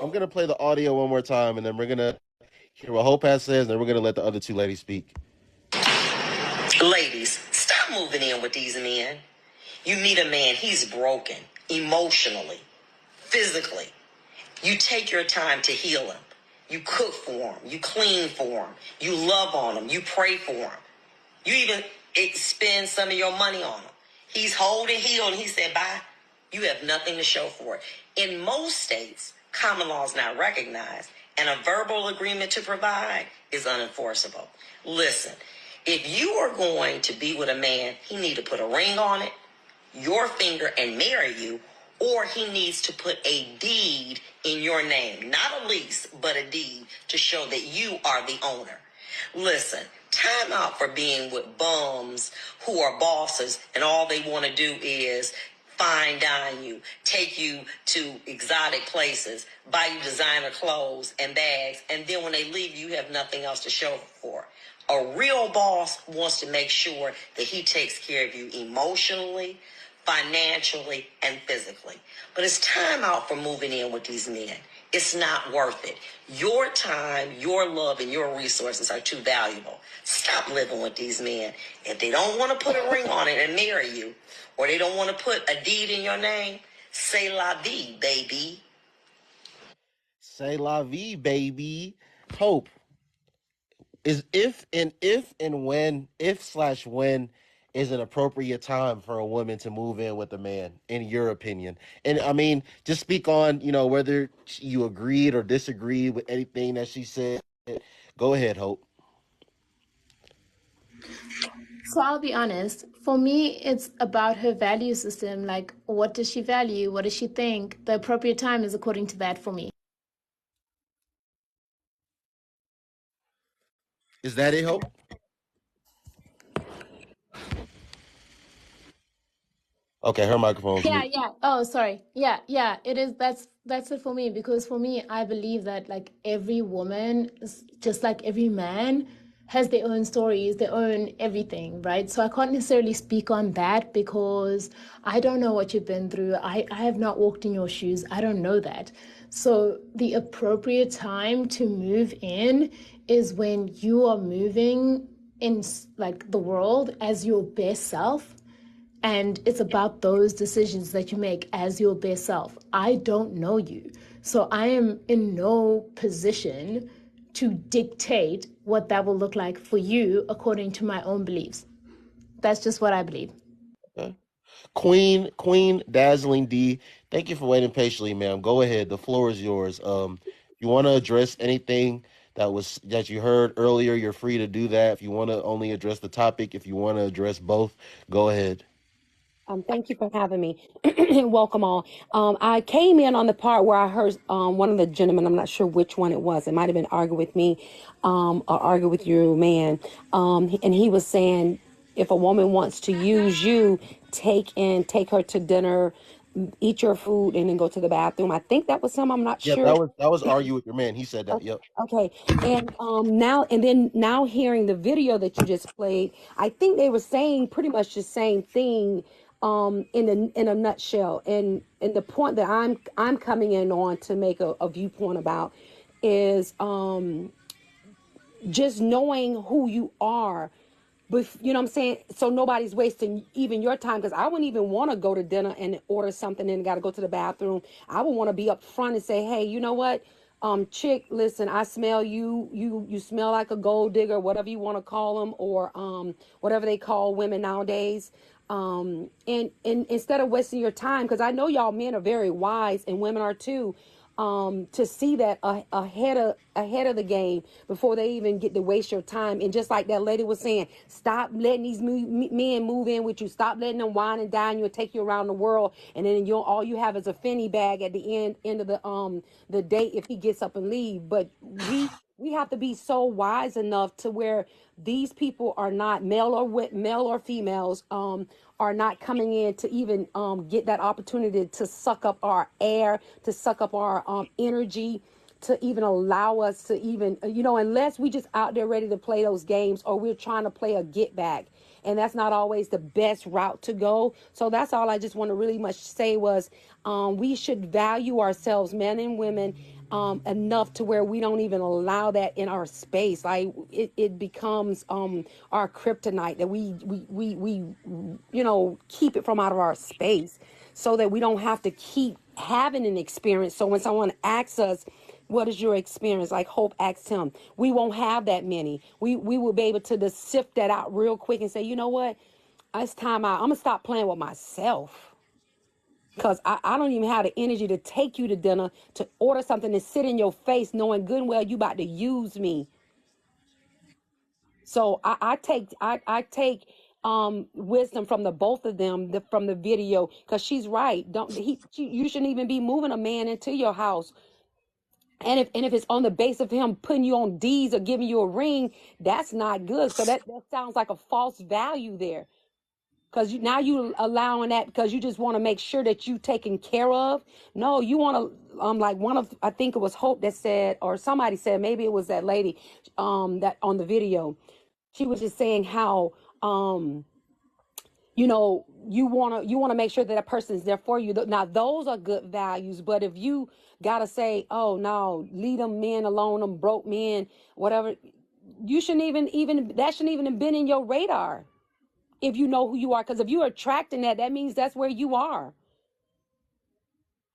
I'm gonna play the audio one more time, and then we're gonna hear what Hope has says, and then we're gonna let the other two ladies speak. Ladies, stop moving in with these men. You meet a man, he's broken emotionally, physically. You take your time to heal him. You cook for him. You clean for him. You love on him. You pray for him. You even spend some of your money on him. He's whole and healed, and he said, bye. You have nothing to show for it. In most states, common law is not recognized, and a verbal agreement to provide is unenforceable. Listen, if you are going to be with a man, he need to put a ring on it, your finger, and marry you, or he needs to put a deed in your name, not a lease, but a deed to show that you are the owner. Listen, time out for being with bums who are bosses and all they want to do is fine dine you, take you to exotic places, buy you designer clothes and bags, and then when they leave, you have nothing else to show for. A real boss wants to make sure that he takes care of you emotionally, financially, and physically. But it's time out for moving in with these men. It's not worth it. Your time, your love, and your resources are too valuable. Stop living with these men. If they don't want to put a ring on it and marry you, or they don't want to put a deed in your name, say la vie, baby. Say la vie, baby. Hope is if/when is an appropriate time for a woman to move in with a man, in your opinion? And I mean, just speak on, whether you agreed or disagreed with anything that she said. Go ahead, Hope. So I'll be honest. For me, it's about her value system. Like, what does she value? What does she think? The appropriate time is according to that for me. Is that it, Hope? Okay, her microphone's Yeah, mute. yeah. Oh, sorry. Yeah, yeah. It is. That's it for me because for me, I believe that like every woman, just like every man, has their own stories, their own everything, right? So I can't necessarily speak on that because I don't know what you've been through. I have not walked in your shoes. I don't know that. So the appropriate time to move in is when you are moving in like the world as your best self, and it's about those decisions that you make as your best self. I don't know you. So I am in no position to dictate what that will look like for you according to my own beliefs. That's just what I believe. Okay. Queen Dazzling D, thank you for waiting patiently, ma'am. Go ahead. The floor is yours. You want to address anything that you heard earlier, you're free to do that. If you want to only address the topic, if you want to address both, go ahead. Thank you for having me. Welcome all. I came in on the part where I heard one of the gentlemen, I'm not sure which one it was, it might have been argue with me or argue with your man. And he was saying, if a woman wants to use you, take her to dinner, eat your food, and then go to the bathroom. I think that was him. I'm not Yep, sure. that was argue with your man. He said that. Yep. Okay. And now hearing the video that you just played, I think they were saying pretty much the same thing in a nutshell. And the point that I'm coming in on to make a viewpoint about is just knowing who you are. But you know what I'm saying? So nobody's wasting even your time, because I wouldn't even want to go to dinner and order something and got to go to the bathroom. I would want to be up front and say, hey, you know what? Chick, listen, I smell you. You smell like a gold digger, whatever you want to call them, or whatever they call women nowadays. And instead of wasting your time, because I know y'all men are very wise and women are too, to see that ahead of the game before they even get to waste your time. And just like that lady was saying, stop letting these men move in with you. Stop letting them wine and dine you and take you around the world, and then all you have is a fanny bag at the end of the date if he gets up and leave. But we have to be so wise enough to where these people are not male or females, are not coming in to even get that opportunity to suck up our air, to suck up our energy, to even allow us to even, unless we just out there ready to play those games, or we're trying to play a get back. And that's not always the best route to go. So that's all I just want to really much say was, we should value ourselves, men and women, enough to where we don't even allow that in our space. Like it becomes our kryptonite, that we keep it from out of our space, so that we don't have to keep having an experience. So when someone asks us, what is your experience? Like Hope asked him, we won't have that many. We will be able to just sift that out real quick and say, you know what? It's time out. I'm going to stop playing with myself. Because I don't even have the energy to take you to dinner, to order something to sit in your face knowing good and well you about to use me. So I take wisdom from the both of them, from the video, because she's right. You shouldn't even be moving a man into your house. And if it's on the base of him putting you on D's or giving you a ring, that's not good. So that sounds like a false value there. Because now you allowing that because you just want to make sure that you taken care of. No, you want to, like I think it was Hope that said, or somebody said, maybe it was that lady, that on the video, she was just saying how, you want to make sure that a person's there for you. Now, those are good values. But if you got to say, oh, no, leave them men alone, them broke men, whatever, you shouldn't that shouldn't even have been in your radar if you know who you are. Because if you're attracting that means that's where you are.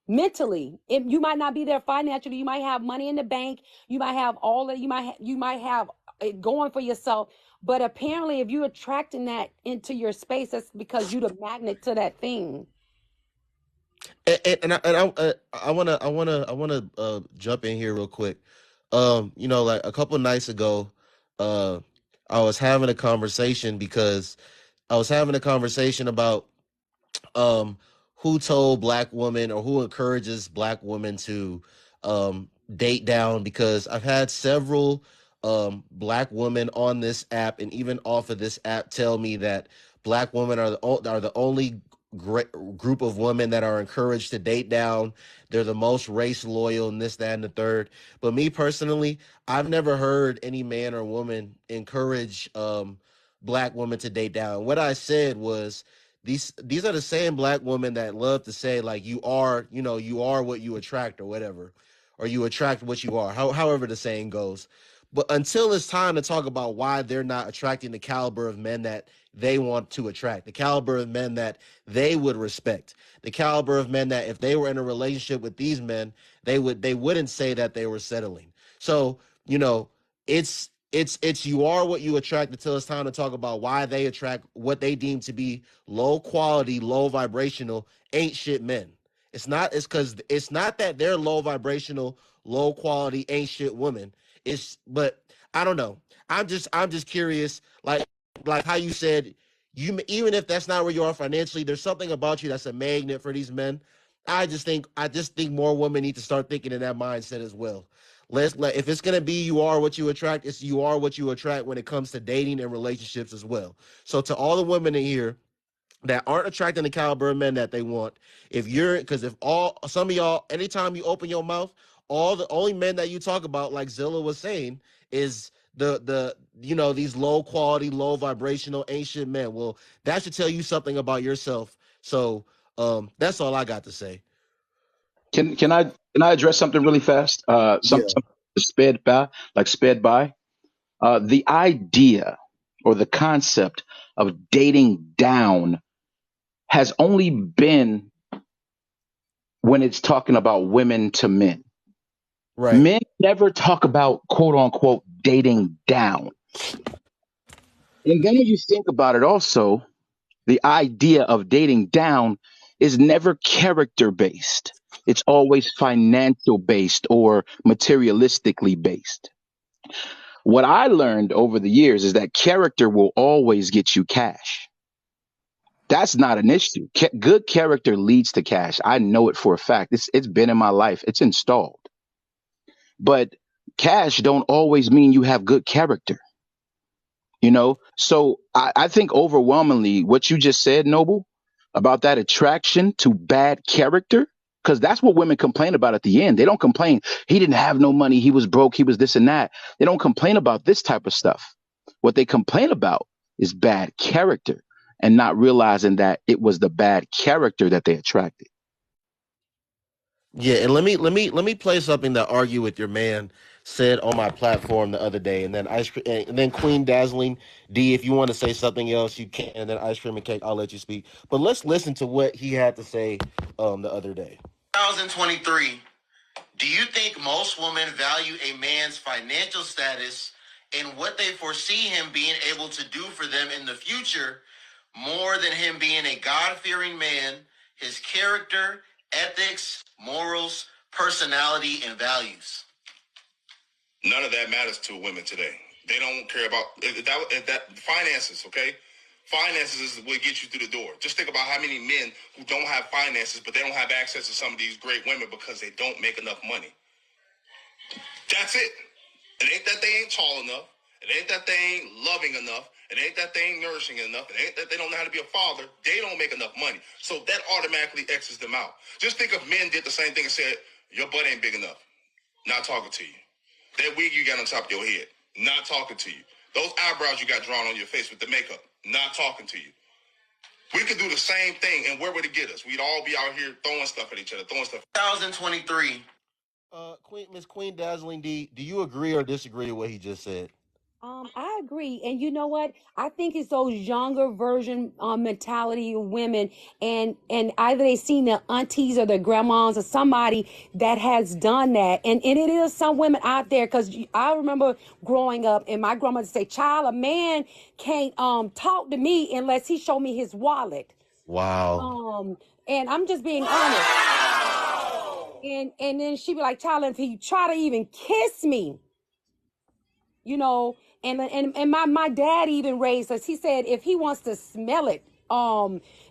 Mentally, if you might not be there financially, you might have money in the bank, you might have all that, you might have it going for yourself. But apparently, if you're attracting that into your space, that's because you're the magnet to that thing. And I wanna jump in here real quick. Like a couple nights ago, I was having a conversation about who told black women or who encourages black women to date down, because I've had several black women on this app and even off of this app tell me that black women are the only group of women that are encouraged to date down. They're the most race loyal and this, that, and the third. But me personally, I've never heard any man or woman encourage black women to date down. What I said was, these are the same black women that love to say, like, you are what you attract, or whatever, or you attract what you are, however the saying goes. But until it's time to talk about why they're not attracting the caliber of men that they want to attract, the caliber of men that they would respect, the caliber of men that if they were in a relationship with these men, they wouldn't say that they were settling. So, it's you are what you attract until it's time to talk about why they attract what they deem to be low quality, low vibrational, ain't shit men. It's not that they're low vibrational, low quality, ain't shit women. But I don't know. I'm just curious, like how you said, even if that's not where you are financially, there's something about you that's a magnet for these men. I just think more women need to start thinking in that mindset as well. If it's gonna be you are what you attract, it's you are what you attract when it comes to dating and relationships as well. So to all the women in here that aren't attracting the caliber of men that they want, some of y'all, anytime you open your mouth, the only men that you talk about, like Zilla was saying, is these low quality, low vibrational, ancient men. Well, that should tell you something about yourself. So that's all I got to say. Can I address something really fast? Something sped by. The idea or the concept of dating down has only been when it's talking about women to men. Right. Men never talk about quote unquote dating down. And then when you think about it also, the idea of dating down is never character based. It's always financial based or materialistically based. What I learned over the years is that character will always get you cash. That's not an issue. Good character leads to cash. I know it for a fact. It's been in my life. It's installed. But cash don't always mean you have good character. So I think overwhelmingly what you just said, Noble, about that attraction to bad character, Because that's what women complain about at the end. They don't complain, he didn't have no money, he was broke, he was this and that. They don't complain about this type of stuff. What they complain about is bad character and not realizing that it was the bad character that they attracted. Yeah, and let me play something that Argue with Your Man said on my platform the other day, and then and then Queen Dazzling D, if you want to say something else, you can, and then Ice Cream and Cake, I'll let you speak. But let's listen to what he had to say the other day. 2023. Do you think most women value a man's financial status and what they foresee him being able to do for them in the future more than him being a God-fearing man, his character, ethics, morals, personality, and values? None of that matters to women today. They don't care about if that finances, okay? Finances is what gets you through the door. Just think about how many men who don't have finances, but they don't have access to some of these great women because they don't make enough money. That's it. It ain't that they ain't tall enough. It ain't that they ain't loving enough. It ain't that they ain't nourishing enough. It ain't that they don't know how to be a father. They don't make enough money. So that automatically X's them out. Just think if men did the same thing and said, your butt ain't big enough. Not talking to you. That wig you got on top of your head. Not talking to you. Those eyebrows you got drawn on your face with the makeup. Not talking to you. We could do the same thing, and where would it get us? We'd all be out here throwing stuff at each other, throwing stuff. 2023. Miss Queen Dazzling D, do you agree or disagree with what he just said? I agree. And you know what? I think it's those younger version mentality of women, and either they seen their aunties or their grandmas or somebody that has done that. And it is some women out there, because I remember growing up and my grandmother say, child, a man can't talk to me unless he show me his wallet. Wow. And I'm just being honest. And then she'd be like, child, if he try to even kiss me, you know, and my dad even raised us. He said if he wants to smell it,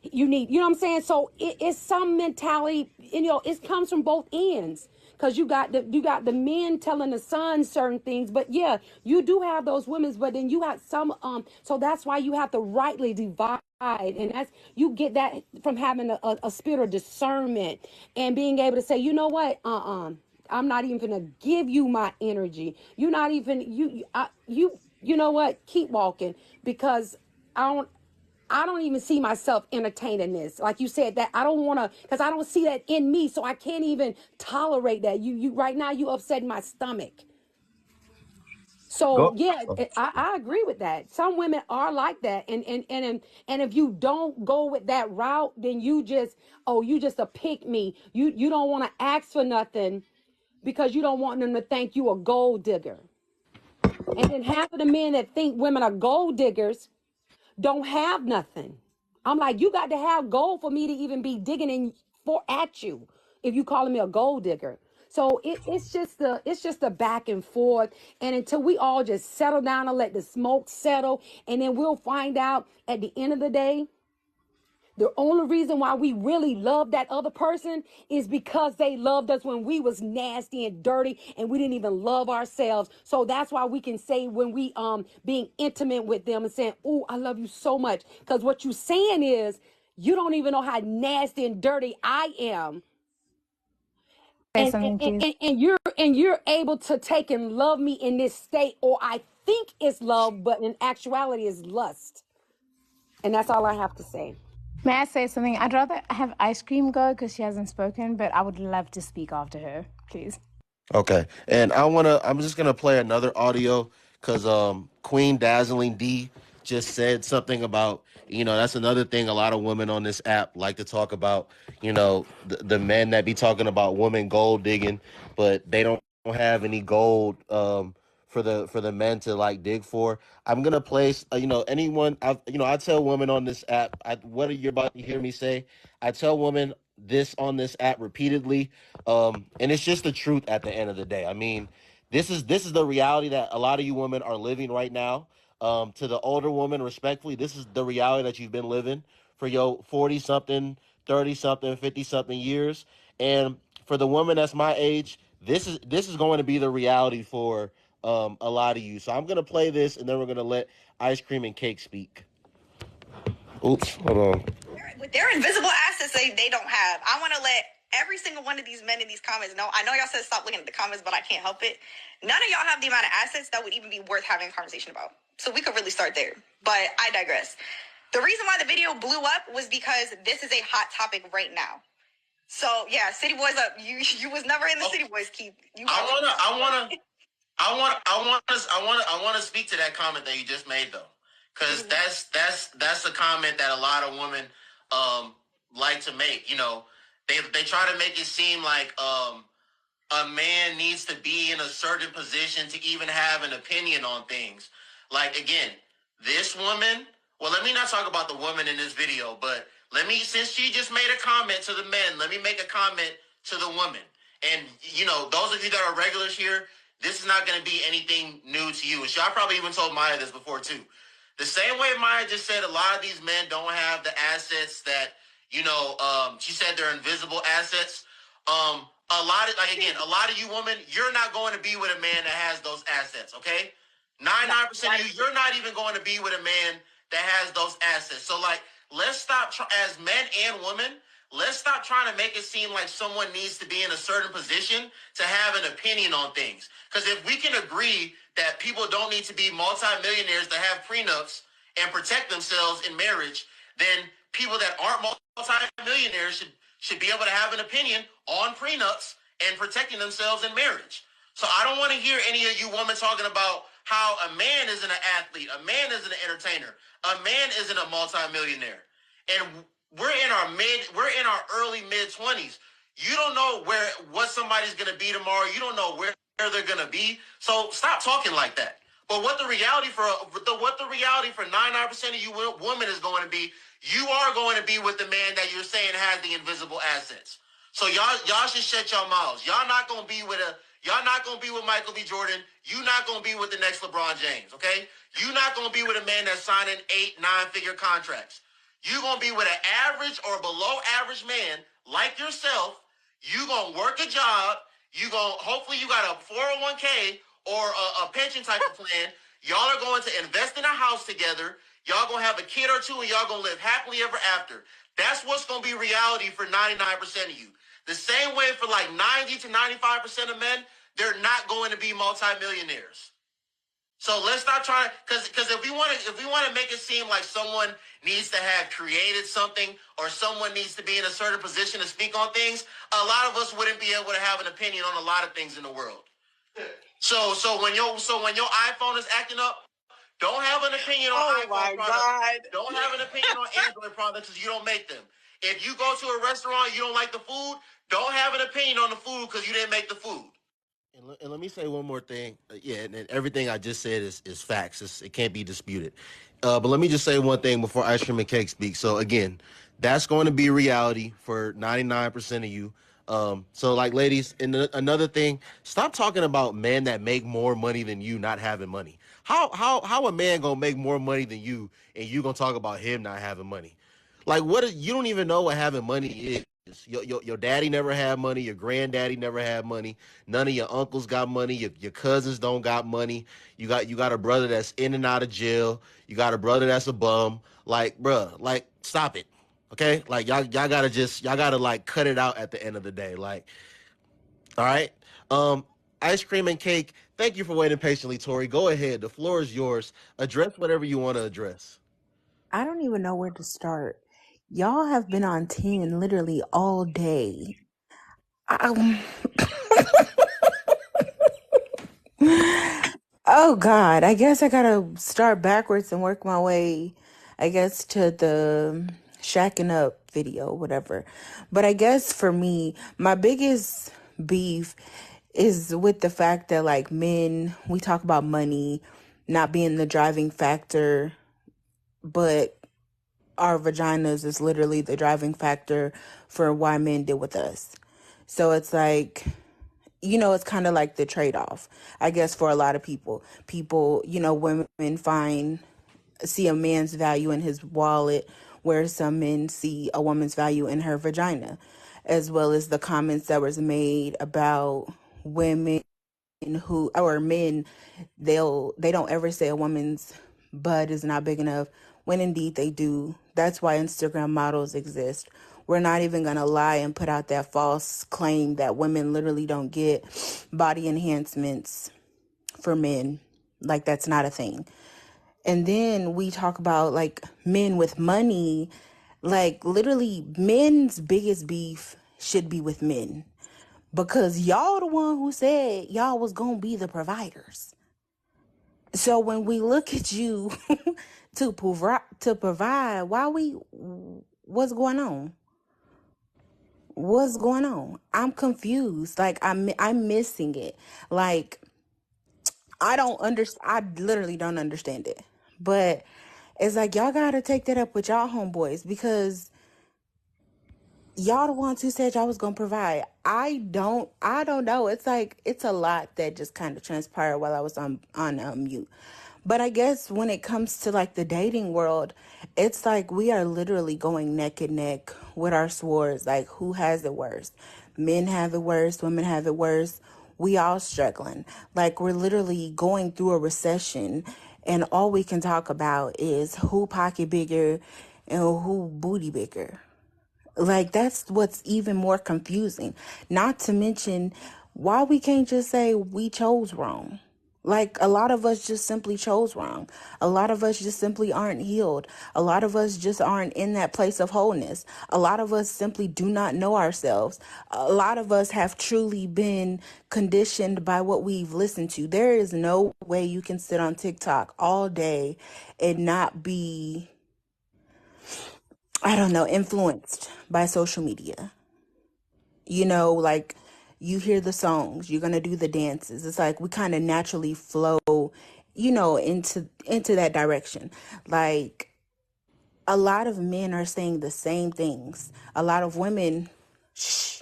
you need, you know what I'm saying? So it's some mentality, you know, it comes from both ends. Because you got the men telling the sons certain things, but yeah, you do have those women, but then you have some so that's why you have to rightly divide, and that's, you get that from having a spirit of discernment and being able to say, you know what, I'm not even gonna give you my energy. You're not even you know what? Keep walking, because I don't even see myself entertaining this. Like you said, that I don't want to, because I don't see that in me, so I can't even tolerate that. You right now you upset my stomach. So yeah, I agree with that. Some women are like that, and if you don't go with that route, then you just a pick me. You don't want to ask for nothing, because you don't want them to think you a gold digger. And then half of the men that think women are gold diggers don't have nothing. I'm like, you got to have gold for me to even be digging at you, if you calling me a gold digger. So it's just the back and forth. And until we all just settle down and let the smoke settle, and then we'll find out at the end of the day, the only reason why we really love that other person is because they loved us when we was nasty and dirty and we didn't even love ourselves. So that's why we can say, when we being intimate with them and saying, "Oh, I love you so much," because what you saying is, you don't even know how nasty and dirty I am. And you're able to take and love me in this state, or I think it's love, but in actuality is lust. And that's all I have to say. May I say something? I'd rather have Ice Cream go because she hasn't spoken, but I would love to speak after her, please. Okay. And I'm just gonna play another audio because Queen Dazzling D just said something about, that's another thing a lot of women on this app like to talk about, the men that be talking about women gold digging, but they don't have any gold for the men to like dig for. I'm gonna place anyone I tell women on this app, what are you about to hear me say? I tell women this on this app repeatedly, and it's just the truth at the end of the day. I mean, this is the reality that a lot of you women are living right now. To the older woman, respectfully, this is the reality that you've been living for your 40 something, 30 something, 50 something years. And for the woman that's my age, this is going to be the reality for a lot of you. So I'm gonna play this, and then we're gonna let Ice Cream and Cake speak. Oops, hold on. With their invisible assets they don't have, I want to let Every single one of these men in these comments, no, I know y'all said stop looking at the comments, but I can't help it. None of y'all have the amount of assets that would even be worth having a conversation about. So we could really start there. But I digress. The reason why the video blew up was because this is a hot topic right now. So yeah, City Boys up. You was never in the City Boys, Keith. I want to speak to that comment that you just made though, because that's a comment that a lot of women like to make. You know, they try to make it seem like a man needs to be in a certain position to even have an opinion on things. Like again, this woman. Well, let me not talk about the woman in this video, but since she just made a comment to the men, let me make a comment to the woman. And, you know, those of you that are regulars here, this is not going to be anything new to you. And I probably even told Maya this before, too. The same way Maya just said a lot of these men don't have the assets that, you know, she said they're invisible assets. A lot of you women, you're not going to be with a man that has those assets, okay? 99% of you, you're not even going to be with a man that has those assets. So, like, let's stop, as men and women, let's stop trying to make it seem like someone needs to be in a certain position to have an opinion on things. Because if we can agree that people don't need to be multimillionaires to have prenups and protect themselves in marriage, then people that aren't multimillionaires should be able to have an opinion on prenups and protecting themselves in marriage. So I don't want to hear any of you women talking about how a man isn't an athlete, a man isn't an entertainer, a man isn't a multimillionaire. And we're in our early mid-20s. You don't know what somebody's going to be tomorrow. You don't know where they're going to be. So stop talking like that. But what the reality for 99% of you women is going to be, you are going to be with the man that you're saying has the invisible assets. So y'all should shut your mouths. Y'all not going to be with Michael B. Jordan. You're not going to be with the next LeBron James, okay? You're not going to be with a man that's signing 8-9-figure contracts. You're going to be with an average or below average man like yourself. You're going to work a job. Hopefully you got a 401k or a pension type of plan. Y'all are going to invest in a house together. Y'all going to have a kid or two and y'all going to live happily ever after. That's what's going to be reality for 99% of you. The same way for like 90 to 95% of men, they're not going to be multimillionaires. So let's not try, because if we want to make it seem like someone needs to have created something or someone needs to be in a certain position to speak on things, a lot of us wouldn't be able to have an opinion on a lot of things in the world. So when your iPhone is acting up, don't have an opinion on iPhone products. Don't have an opinion on Android products because you don't make them. If you go to a restaurant, you don't like the food, don't have an opinion on the food because you didn't make the food. And let me say one more thing. And everything I just said is facts. It can't be disputed. But let me just say one thing before Ice Cream and Cake speaks. So again, that's going to be reality for 99% of you. So like, ladies, and another thing, stop talking about men that make more money than you not having money. How a man gonna make more money than you and you gonna talk about him not having money? Like, you don't even know what having money is. Your daddy never had money. Your granddaddy never had money. None of your uncles got money. Your cousins don't got money. You got a brother that's in and out of jail. You got a brother that's a bum. Like, bruh, like, stop it. Okay? Like, y'all gotta like cut it out at the end of the day. Like, all right? Ice Cream and Cake, thank you for waiting patiently, Tori. Go ahead. The floor is yours. Address whatever you want to address. I don't even know where to start. Y'all have been on 10 literally all day. Oh God, I guess I gotta start backwards and work my way, I guess, to the shacking up video, whatever. But I guess for me, my biggest beef is with the fact that like men, we talk about money not being the driving factor, but our vaginas is literally the driving factor for why men deal with us. So it's like, it's kind of like the trade-off, I guess, for a lot of people. Women see a man's value in his wallet, where some men see a woman's value in her vagina, as well as the comments that was made about women or men, they don't ever say a woman's butt is not big enough, when indeed they do. That's why Instagram models exist, We're not even going to lie and put out that false claim that women literally don't get body enhancements for men. Like, that's not a thing. And then we talk about like men with money. Like, literally, men's biggest beef should be with men, because y'all the one who said y'all was gonna be the providers. So when we look at you to provide, what's going on? What's going on? I'm confused. Like, I'm missing it. Like, I literally don't understand it. But it's like, y'all gotta take that up with y'all homeboys, because y'all the ones who said y'all was gonna provide. I don't know. It's like, it's a lot that just kind of transpired while I was on mute. But I guess when it comes to like the dating world, it's like we are literally going neck and neck with our swords. Like, who has it worse? Men have it worse, women have it worse. We all struggling. Like, we're literally going through a recession, and all we can talk about is who pocket bigger and who booty bigger. Like, that's what's even more confusing. Not to mention, why we can't just say we chose wrong. Like, a lot of us just simply chose wrong. A lot of us just simply aren't healed. A lot of us just aren't in that place of wholeness. A lot of us simply do not know ourselves. A lot of us have truly been conditioned by what we've listened to. There is no way you can sit on TikTok all day and not be, I don't know, influenced by social media. You know, like, you hear the songs, you're going to do the dances. It's like we kind of naturally flow, you know, into that direction. Like, a lot of men are saying the same things. A lot of women, shh,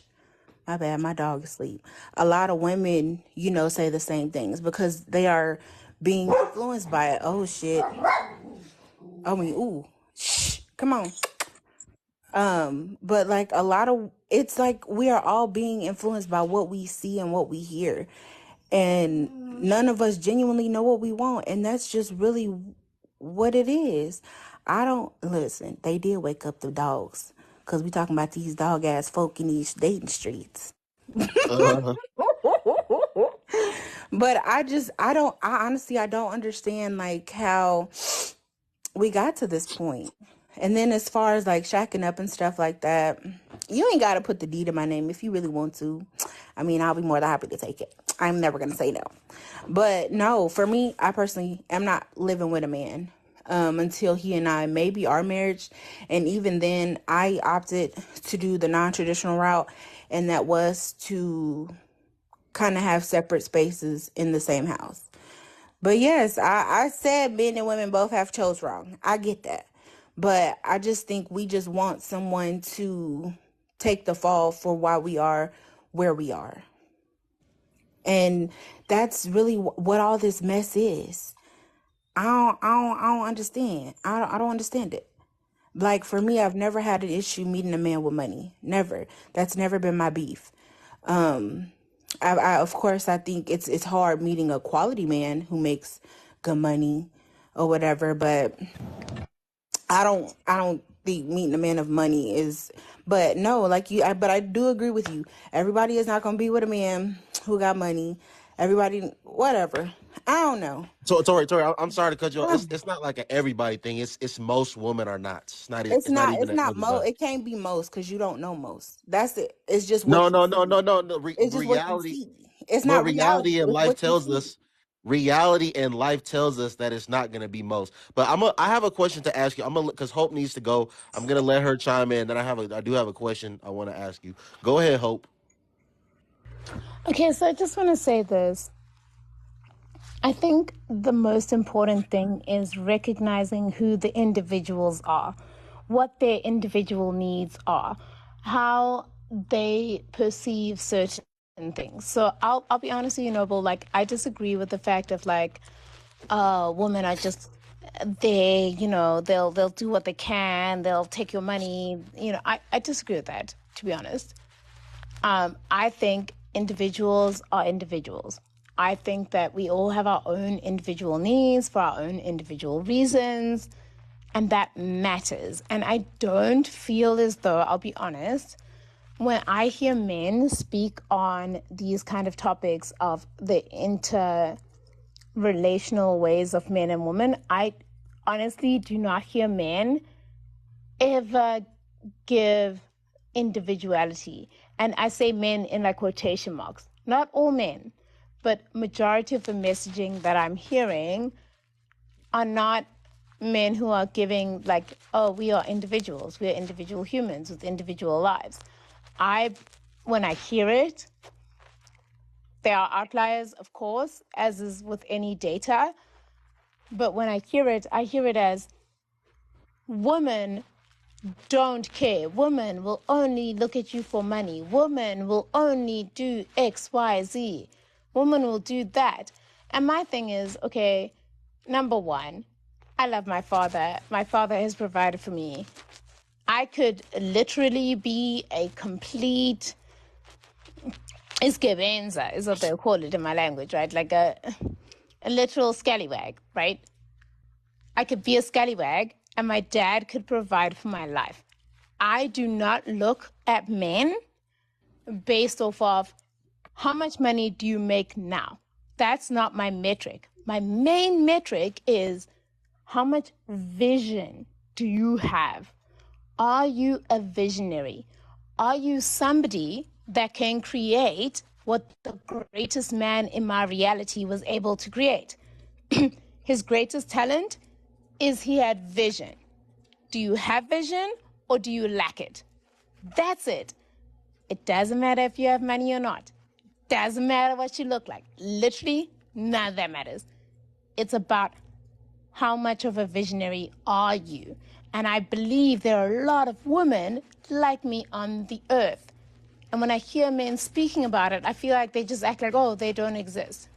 my bad, my dog is asleep. A lot of women, you know, say the same things because they are being influenced by it. Oh, shit. I mean, ooh, shh, come on. But like, it's like we are all being influenced by what we see and what we hear. And none of us genuinely know what we want. And that's just really what it is. Listen, they did wake up the dogs, because we talking about these dog ass folk in these dating streets. Uh, But I honestly, I don't understand like how we got to this point. And then as far as like shacking up and stuff like that, you ain't got to put the D to my name if you really want to. I mean, I'll be more than happy to take it. I'm never going to say no. But no, for me, I personally am not living with a man until he and I maybe are marriage. And even then, I opted to do the non-traditional route, and that was to kind of have separate spaces in the same house. But yes, I said men and women both have chose wrong. I get that. But I just think we just want someone to take the fall for why we are where we are. And that's really what all this mess is. I don't understand. I don't understand it. Like, for me, I've never had an issue meeting a man with money. Never. That's never been my beef. Of course, I think it's hard meeting a quality man who makes good money or whatever, but I don't think meeting a man of money is, but no, like but I do agree with you. Everybody is not going to be with a man who got money. Everybody, whatever. I don't know. so Tori, I'm sorry to cut you off. It's not like an everybody thing. It's most women are not. It's not even It's an not everybody. it can't be most, because you don't know most. That's it. It's just No, what you no, no, see. no, no, no. It's just what you Reality, see. It's but not reality. reality and It's life what you tells see. us. Reality and life tells us that it's not going to be most. But I have a question to ask you. Because Hope needs to go. I'm gonna let her chime in. Then I do have a question I want to ask you. Go ahead, Hope. Okay, so I just want to say this. I think the most important thing is recognizing who the individuals are, what their individual needs are, how they perceive certain things. So I'll be honest with you, Noble, like, I disagree with the fact of like women are just, they, you know, they'll do what they can, they'll take your money. You know, I disagree with that, to be honest. I think individuals are individuals. I think that we all have our own individual needs for our own individual reasons. And that matters. And I don't feel as though, I'll be honest, when I hear men speak on these kind of topics of the interrelational ways of men and women, I honestly do not hear men ever give individuality. And I say men in like quotation marks. Not all men, but majority of the messaging that I'm hearing are not men who are giving like, oh, we are individuals. We are individual humans with individual lives. When I hear it, there are outliers, of course, as is with any data. But when I hear it as women don't care. Women will only look at you for money. Women will only do X, Y, Z. Women will do that. And my thing is, okay, number one, I love my father. My father has provided for me. I could literally be a complete iskebenza, is what they'll call it in my language, right? Like a literal scallywag, right? I could be a scallywag and my dad could provide for my life. I do not look at men based off of how much money do you make now. That's not my metric. My main metric is how much vision do you have? Are you a visionary? Are you somebody that can create what the greatest man in my reality was able to create? His greatest talent is he had vision. Do you have vision or do you lack it? That's it. It doesn't matter if you have money or not. Doesn't matter what you look like. Literally, none of that matters. It's about how much of a visionary are you? And I believe there are a lot of women like me on the earth. And when I hear men speaking about it, I feel like they just act like, oh, they don't exist.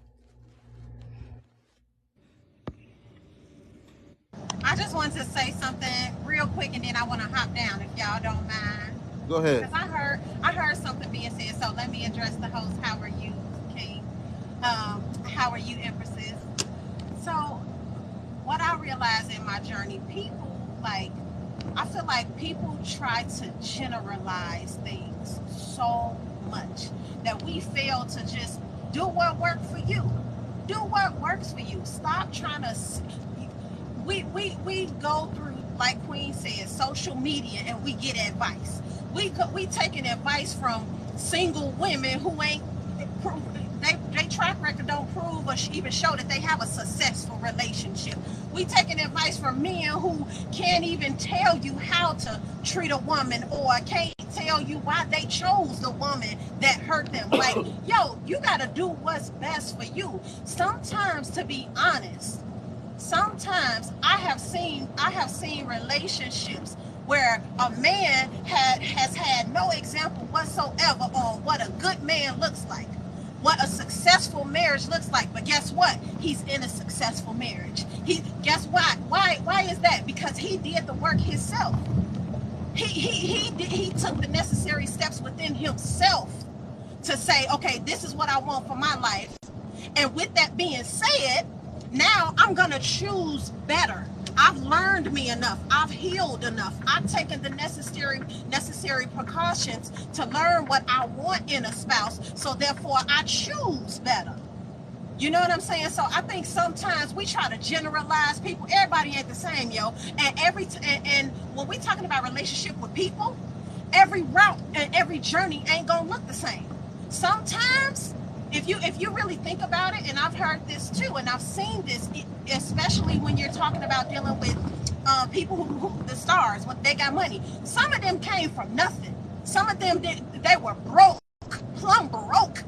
I just wanted to say something real quick, and then I want to hop down if y'all don't mind. Go ahead. Because I heard something being said, so let me address the host. How are you, King? How are you, Empresses? So what I realized in my journey, I feel like people try to generalize things so much that we fail to just do what works for you. Do what works for you. Stop trying to... We go through, like Queen said, social media, and we get advice. We taking advice from single women who ain't... They track record don't prove or even show that they have a successful relationship. We taking advice from men who can't even tell you how to treat a woman or can't tell you why they chose the woman that hurt them. Like, yo, you gotta do what's best for you. Sometimes, to be honest, I have seen relationships where a man has had no example whatsoever on what a good man looks like, what a successful marriage looks like. But guess what? He's in a successful marriage. Guess what? Why is that? Because he did the work himself. He took the necessary steps within himself to say, okay, this is what I want for my life. And with that being said, now I'm gonna choose better. I've learned me enough. I've healed enough. I've taken the necessary precautions to learn what I want in a spouse. So therefore, I choose better. You know what I'm saying? So I think sometimes we try to generalize people. Everybody ain't the same, yo. And when we're talking about relationship with people, every route and every journey ain't gonna look the same. Sometimes, if you really think about it, and I've heard this too, and I've seen this, especially when you're talking about dealing with people who the stars, when they got money. Some of them came from nothing. Some of them they were broke, plumb broke,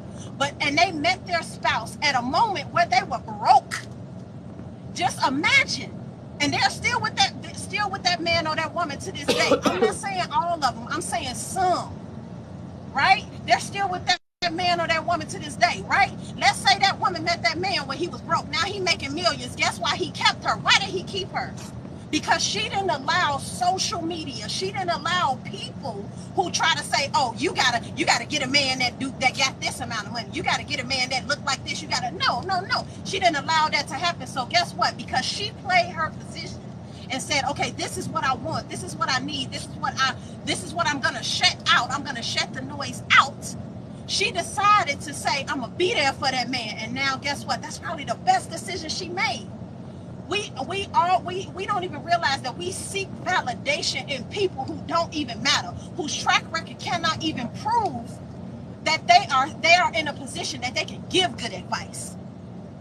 and they met their spouse at a moment where they were broke. Just imagine, and they're still with that man or that woman to this day. I'm not saying all of them. I'm saying some. Right? They're still with that man or that woman to this day, right? Let's say that woman met that man when he was broke. Now he making millions. Guess why he kept her? Why did he keep her? Because she didn't allow social media. She didn't allow people who try to say, "Oh, you gotta get a man that got this amount of money. You gotta get a man that look like this. You gotta..." No. She didn't allow that to happen. So guess what? Because she played her position and said, okay, this is what I want, this is what I need, this is what I'm gonna shut out. I'm gonna shut the noise out. She decided to say, I'm gonna be there for that man. And now guess what? That's probably the best decision she made. We don't even realize that we seek validation in people who don't even matter, whose track record cannot even prove that they are in a position that they can give good advice.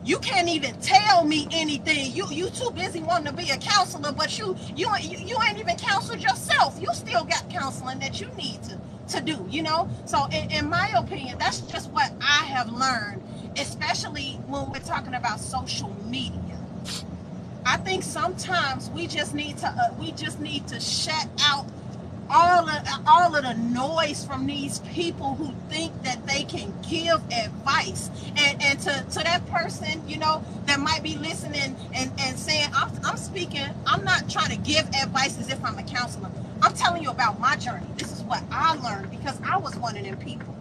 You can't even tell me anything. You too busy wanting to be a counselor, but you ain't even counseled yourself. You still got counseling that you need to do, you know? So in my opinion, that's just what I have learned, especially when we're talking about social media. I think sometimes we just need to shut out all of the noise from these people who think that they can give advice. And to that person, you know, that might be listening and saying, I'm speaking, I'm not trying to give advice as if I'm a counselor. I'm telling you about my journey. This is what I learned because I was one of them people.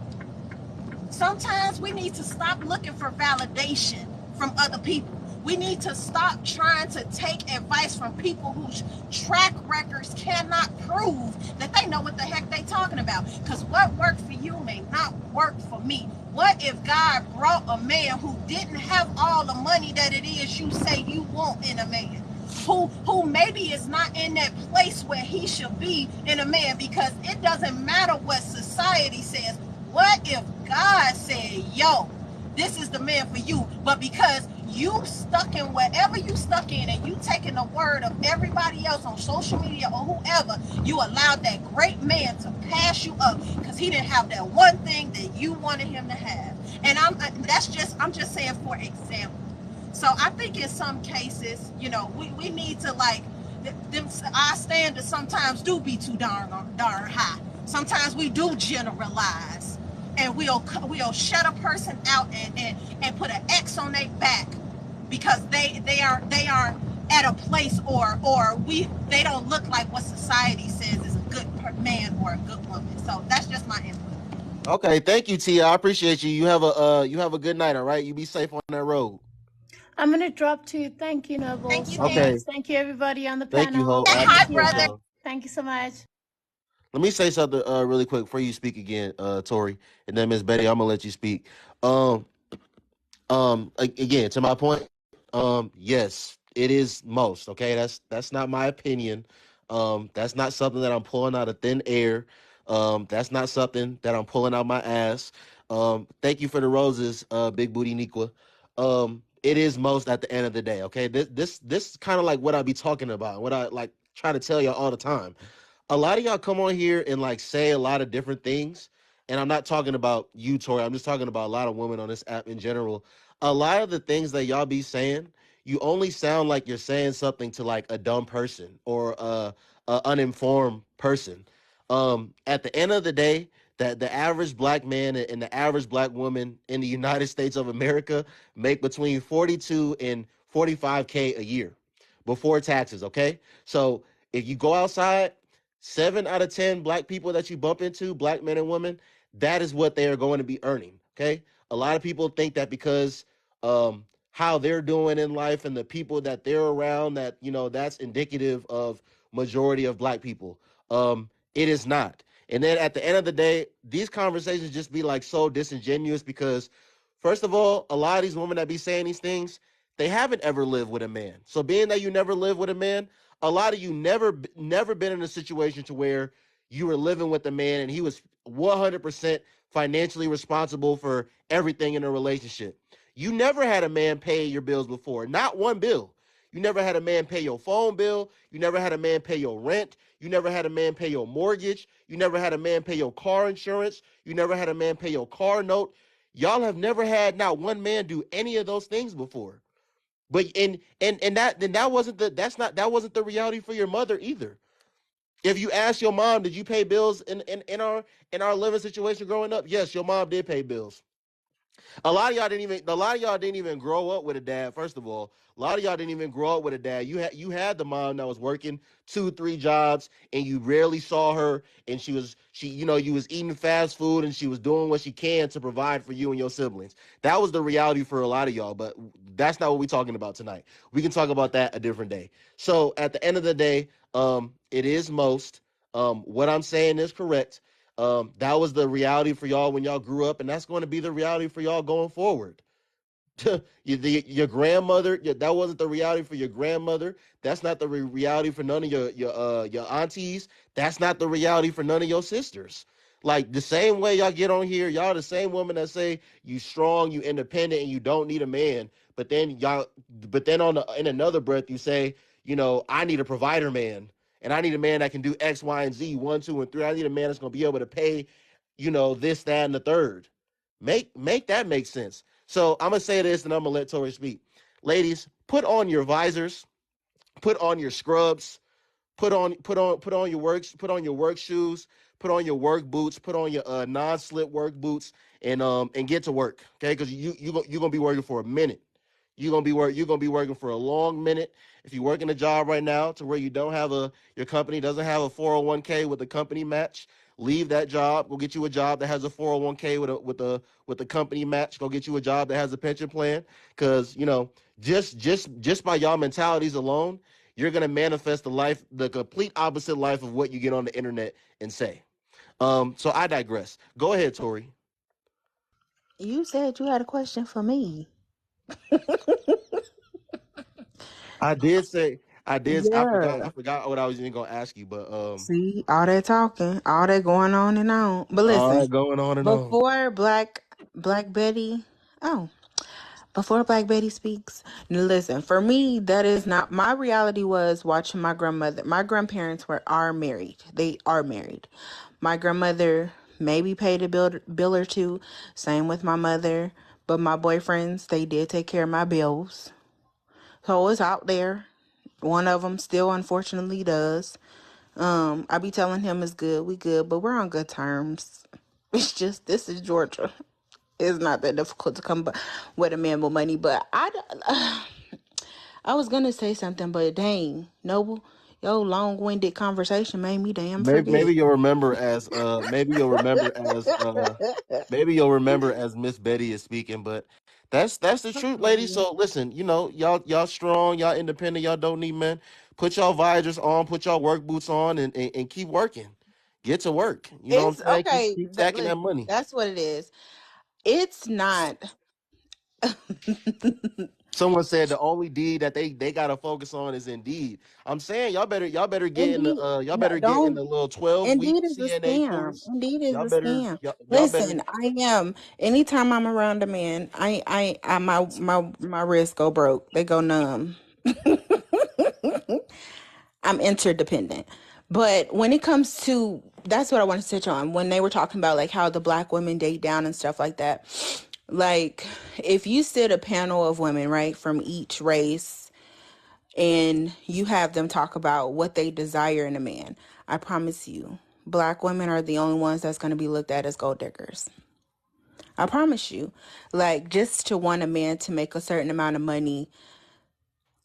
Sometimes we need to stop looking for validation from other people. We need to stop trying to take advice from people whose track records cannot prove that they know what the heck they talking about. Because what worked for you may not work for me. What if God brought a man who didn't have all the money that it is you say you want in a man? Who maybe is not in that place where he should be in a man, because it doesn't matter what society says. What if God said, yo, this is the man for you, but because you stuck in whatever you stuck in and you taking the word of everybody else on social media or whoever, you allowed that great man to pass you up because he didn't have that one thing that you wanted him to have. And I'm just saying for example. So I think in some cases, you know, we need to, like, our standards sometimes do be too darn high. Sometimes we do generalize, and we'll shut a person out and put an X on their back because they aren't at a place or they don't look like what society says is a good man or a good woman. So that's just my input. Okay, thank you, Tia. I appreciate you. You have a good night. All right, you be safe on that road. I'm going to drop to thank you, Noble, Thank you, so Okay. much. Thank you, everybody on the Thank you, panel. Hope. I Hi, appreciate brother. y'all. Thank you so much. Let me say something really quick before you speak again, Tori, and then Miss Betty. I'm gonna let you speak. Again, to my point, yes, it is most. Okay, that's not my opinion. That's not something that I'm pulling out of thin air. That's not something that I'm pulling out my ass. Thank you for the roses, Big Booty Niqua. It is most at the end of the day. Okay, this is kind of like what I be talking about, what I like try to tell y'all all the time. A lot of y'all come on here and like say a lot of different things. And I'm not talking about you, Tori. I'm just talking about a lot of women on this app in general. A lot of the things that y'all be saying, you only sound like you're saying something to like a dumb person or a uninformed person. At the end of the day, that the average black man and the average black woman in the United States of America make between 42 and 45K a year before taxes. Okay, so if you go outside, 7 out of 10 black people that you bump into, black men and women, that is what they are going to be earning. Okay. A lot of people think that because how they're doing in life and the people that they're around, that, you know, that's indicative of majority of black people. It is not. And then at the end of the day, these conversations just be like so disingenuous because, first of all, a lot of these women that be saying these things, they haven't ever lived with a man. So being that you never lived with a man, a lot of you never been in a situation to where you were living with a man and he was 100% financially responsible for everything in a relationship. You never had a man pay your bills before, not one bill. You never had a man pay your phone bill. You never had a man pay your rent. You never had a man pay your mortgage. You never had a man pay your car insurance. You never had a man pay your car note. Y'all have never had not one man do any of those things before. But that wasn't the reality for your mother either. If you ask your mom, did you pay bills in our living situation growing up? Yes, your mom did pay bills. A lot of y'all didn't even grow up with a dad. First of all, a lot of y'all didn't even grow up with a dad. You had the mom that was working 2-3 jobs, and you rarely saw her. And you was eating fast food, and she was doing what she can to provide for you and your siblings. That was the reality for a lot of y'all. But that's not what we're talking about tonight. We can talk about that a different day. So at the end of the day, it is most. What I'm saying is correct. That was the reality for y'all when y'all grew up, and that's going to be the reality for y'all going forward. Your grandmother, that wasn't the reality for your grandmother. That's not the reality for none of your aunties. That's not the reality for none of your sisters. Like the same way y'all get on here, y'all the same woman that say you strong, you independent, and you don't need a man. But then in another breath you say, I need a provider man, and I need a man that can do X, Y, and Z, one, two, and three. I need a man that's gonna be able to pay, this, that, and the third. Make that make sense. So I'm gonna say this, and I'm gonna let Tori speak. Ladies, put on your visors, put on your scrubs, put on your work shoes, put on your work boots, put on your non-slip work boots, and get to work. Okay, because you're gonna be working for a minute. You're gonna be working for a long minute. If you're working a job right now to where you don't have your company doesn't have a 401k with a company match, leave that job. Go get you a job that has a 401k with a company match. Go get you a job that has a pension plan. Because just by y'all mentalities alone, you're gonna manifest the complete opposite life of what you get on the internet and say. So I digress. Go ahead, Tori. You said you had a question for me. I did say I did. I Yeah. forgot. I forgot what I was even gonna ask you, but See, all that talking, all that going on and on. But all listen, right, going on and on. before Black Betty, oh, before Black Betty speaks, now listen, for me, that is not my reality. Was watching my grandmother. My grandparents are married. They are married. My grandmother maybe paid a bill or two. Same with my mother. But my boyfriends, they did take care of my bills. So it's out there. One of them still unfortunately does. I be telling him it's good, we good, but we're on good terms. It's just, this is Georgia. It's not that difficult to come with a man with money, but I was gonna say something, but dang, Noble, your long-winded conversation made me damn Maybe forget. you'll remember as maybe you'll remember as Miss Betty is speaking, but that's the truth, ladies. So listen, y'all strong, y'all independent, y'all don't need men. Put y'all visors on, put y'all work boots on, and keep working. Get to work. You know what It's I'm saying? Keep okay. keep stacking that Listen, money. that's what it is. It's not. Someone said the only deed that they gotta focus on is Indeed. I'm saying y'all better get in the Indeed, y'all no, better get in don't. the little 12-week Indeed is a CNA scam. course. Indeed is Y'all a better scam. y'all better Listen, I am. Anytime I'm around a man, my wrists go broke. They go numb. I'm interdependent. But when it comes to, that's what I want to touch on. When they were talking about like how the black women date down and stuff like that. Like, if you sit a panel of women, right, from each race, and you have them talk about what they desire in a man, I promise you, black women are the only ones that's going to be looked at as gold diggers. I promise you. Like, just to want a man to make a certain amount of money,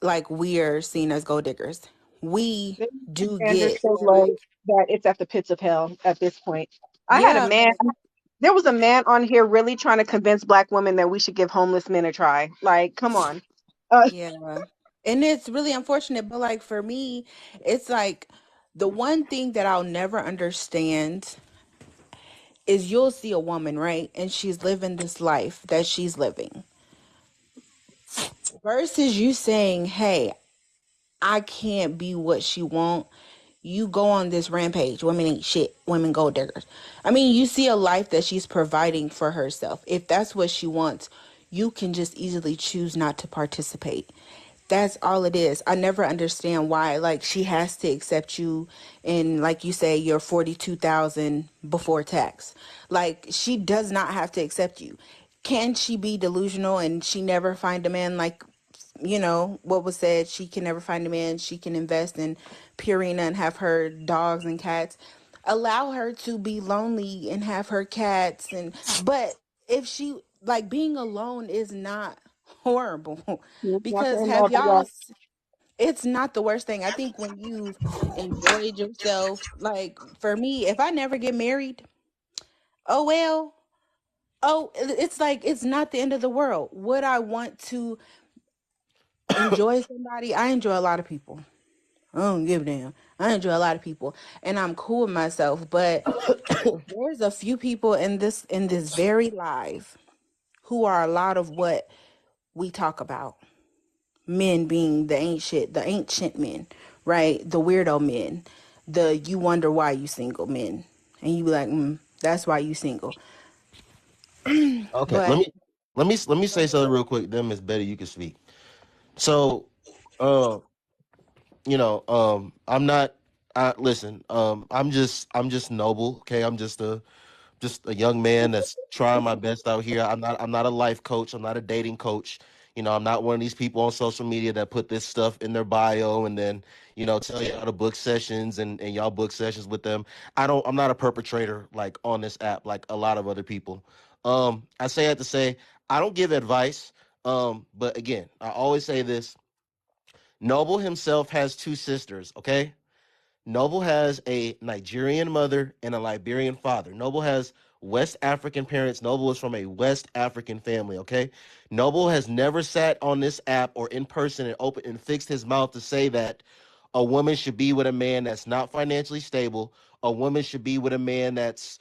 like, we are seen as gold diggers. We do Standards get so like, low that it's at the pits of hell at this point. I had a yeah, man. There was a man on here really trying to convince black women that we should give homeless men a try. Like, come on. yeah. And it's really unfortunate, but like for me, it's like the one thing that I'll never understand is you'll see a woman, right? And she's living this life that she's living versus you saying, hey, I can't be what she want. You go on this rampage. Women ain't shit. Women gold diggers. I mean, you see a life that she's providing for herself. If that's what she wants, you can just easily choose not to participate. That's all it is. I never understand why, like, she has to accept you in, like you say, your 42,000 before tax. Like, she does not have to accept you. Can she be delusional and she never find a man like, what was said, she can never find a man, she can invest in Purina and have her dogs and cats. Allow her to be lonely and have her cats, but if she, like, being alone is not horrible. It's not the Because end all have be y'all all. it's not the worst thing. I think when you've enjoyed yourself, like for me, if I never get married, oh well. Oh, it's like it's not the end of the world. Would I want to enjoy somebody. I enjoy a lot of people. I don't give a damn. I enjoy a lot of people, and I'm cool with myself. But there's a few people in this very live who are a lot of what we talk about. Men being the ancient men, right? The weirdo men, the you wonder why you single men, and you be like, that's why you single. Okay, But let me say something real quick. Then Miss Betty, you can speak. So, uh, I'm not. Listen, I'm just noble. Okay, I'm just a young man that's trying my best out here. I'm not a life coach. I'm not a dating coach. I'm not one of these people on social media that put this stuff in their bio and then, tell you how to book sessions and y'all book sessions with them. I'm not a perpetrator like on this app like a lot of other people. I say that to say I don't give advice. But again, I always say this. Noble himself has two sisters, okay? Noble has a Nigerian mother and a Liberian father. Noble has West African parents. Noble is from a West African family, okay? Noble has never sat on this app or in person and open and fixed his mouth to say that a woman should be with a man that's not financially stable. A woman should be with a man that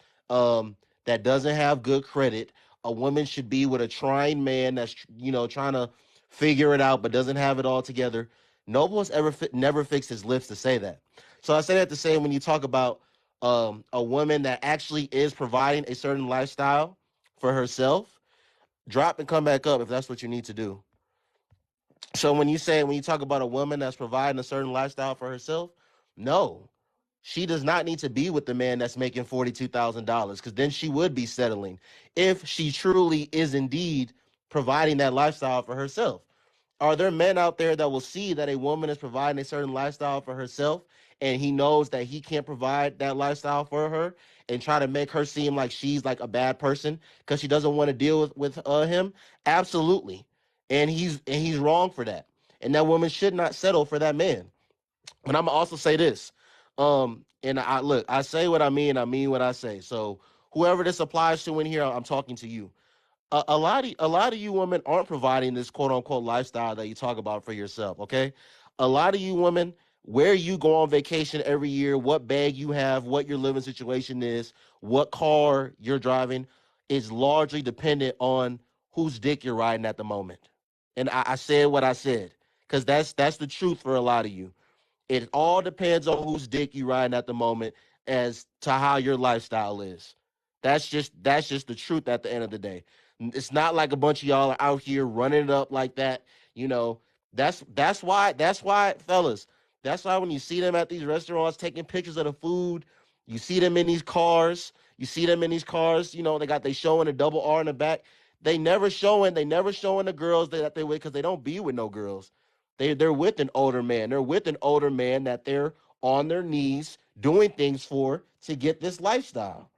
doesn't have good credit. A woman should be with a trying man that's trying to figure it out but doesn't have it all together. Noble has never fixed his lips to say that. So I say that to say when you talk about a woman that actually is providing a certain lifestyle for herself, drop and come back up if that's what you need to do. So when you talk about a woman that's providing a certain lifestyle for herself, no, she does not need to be with the man that's making $42,000 because then she would be settling if she truly is indeed providing that lifestyle for herself. Are there men out there that will see that a woman is providing a certain lifestyle for herself and he knows that he can't provide that lifestyle for her and try to make her seem like she's like a bad person because she doesn't want to deal with him? Absolutely. And he's wrong for that. And that woman should not settle for that man. But I'm gonna also say this. And I say what I mean what I say. So whoever this applies to in here, I'm talking to you. A lot of you women aren't providing this quote unquote lifestyle that you talk about for yourself. Okay, a lot of you women, where you go on vacation every year, what bag you have, what your living situation is, what car you're driving, is largely dependent on whose dick you're riding at the moment. And I said what I said because that's the truth for a lot of you. It all depends on whose dick you riding at the moment as to how your lifestyle is. That's just the truth at the end of the day. It's not like a bunch of y'all are out here running it up like that. You know, that's why fellas, that's why when you see them at these restaurants taking pictures of the food, you see them in these cars, they showing a double R in the back. They never showing the girls that they with because they don't be with no girls. They're with an older man. They're with an older man that they're on their knees doing things for to get this lifestyle.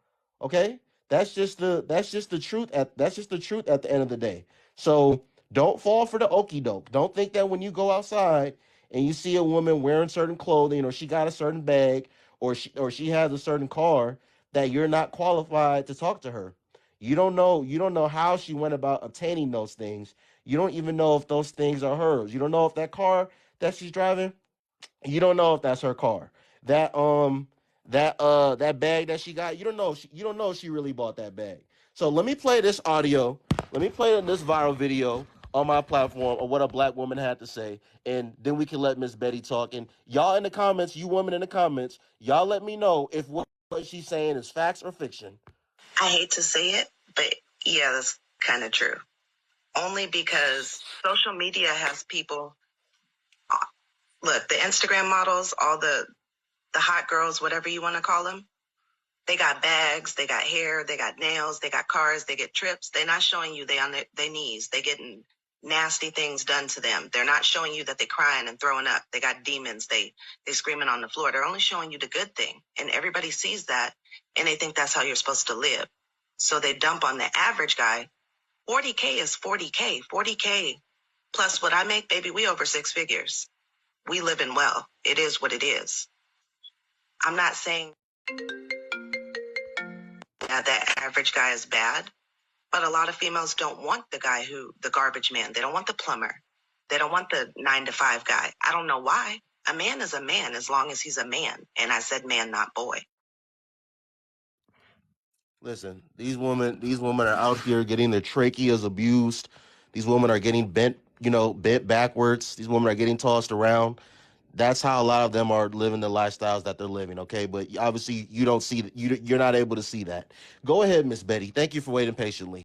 Okay? That's just the truth at the end of the day. So don't fall for the okey doke. Don't think that when you go outside and you see a woman wearing certain clothing or she got a certain bag or she has a certain car that you're not qualified to talk to her. You don't know how she went about obtaining those things. You don't even know if those things are hers. You don't know if that car that she's driving, you don't know if that's her car. That bag that she got, you don't know if she really bought that bag. So let me play this audio. Let me play this viral video on my platform of what a black woman had to say, and then we can let Miss Betty talk. And y'all in the comments, you women in the comments, y'all let me know if what she's saying is facts or fiction. I hate to say it, but yeah, that's kind of true. Only because social media has people. Look, the Instagram models, all the hot girls, whatever you want to call them, they got bags, they got hair, they got nails, they got cars, they get trips. They're not showing you they on their knees. They getting nasty things done to them. They're not showing you that they crying and throwing up. They got demons. They screaming on the floor. They're only showing you the good thing. And everybody sees that and they think that's how you're supposed to live. So they dump on the average guy. 40K is 40K. 40K plus what I make, baby, we over six figures. We living well. It is what it is. I'm not saying that average guy is bad, but a lot of females don't want the garbage man. They don't want the plumber. They don't want the 9-to-5 guy. I don't know why. A man is a man as long as he's a man. And I said man, not boy. Listen, these women are out here getting their tracheas abused. These women are getting bent backwards. These women are getting tossed around. That's how a lot of them are living the lifestyles that they're living, okay? But obviously you don't see, you're not able to see that. Go ahead, Miss Betty. Thank you for waiting patiently.